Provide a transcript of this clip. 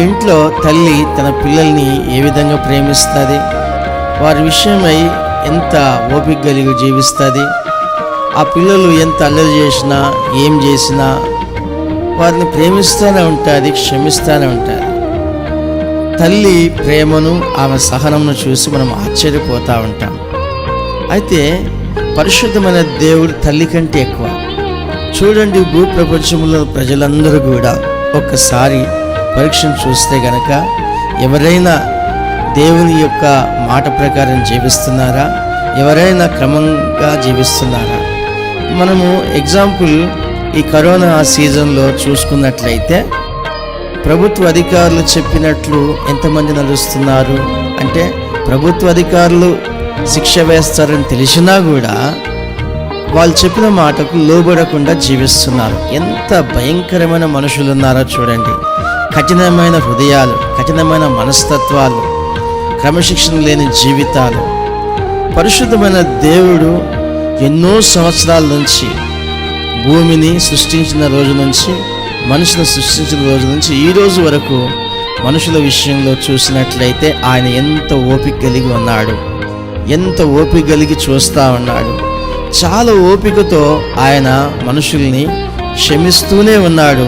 ఇంట్లో తల్లి తన పిల్లల్ని ఏ విధంగా ప్రేమిస్తుంది, వారి విషయమై ఎంత ఓపిక కలిగి జీవిస్తుంది, ఆ పిల్లలు ఎంత అల్లరి చేసినా ఏం చేసినా వారిని ప్రేమిస్తూనే ఉంటుంది, క్షమిస్తూనే ఉంటుంది. తల్లి ప్రేమను, ఆమె సహనమును చూసి మనం ఆశ్చర్యపోతూ ఉంటాం. అయితే పరిశుద్ధమైన దేవుడు తల్లి కంటే ఎక్కువ. చూడండి, భూప్రపంచంలో ప్రజలందరూ కూడా ఒక్కసారి పరీక్షను చూస్తే గనక ఎవరైనా దేవుని యొక్క మాట ప్రకారం జీవిస్తున్నారా, ఎవరైనా క్రమంగా జీవిస్తున్నారా? మనము ఎగ్జాంపుల్ ఈ కరోనా సీజన్లో చూసుకున్నట్లయితే ప్రభుత్వ అధికారులు చెప్పినట్లు ఎంతమంది నడుస్తున్నారు అంటే, ప్రభుత్వ అధికారులు శిక్ష వేస్తారని తెలిసినా కూడా వాళ్ళు చెప్పిన మాటకు లోబడకుండా జీవిస్తున్నారు. ఎంత భయంకరమైన మనుషులు ఉన్నారో చూడండి. కఠినమైన హృదయాలు, కఠినమైన మనస్తత్వాలు, క్రమశిక్షణ లేని జీవితాలు. పరిశుద్ధమైన దేవుడు ఎన్నో సంవత్సరాల నుంచి భూమిని సృష్టించిన రోజు నుంచి, మనుషులను సృష్టించిన రోజు నుంచి ఈ రోజు వరకు మనుషుల విషయంలో చూసినట్లయితే ఆయన ఎంత ఓపిక కలిగి ఉన్నాడు, ఎంత ఓపిక కలిగి చూస్తూ ఉన్నాడు. చాలా ఓపికతో ఆయన మనుషుల్ని క్షమిస్తూనే ఉన్నాడు.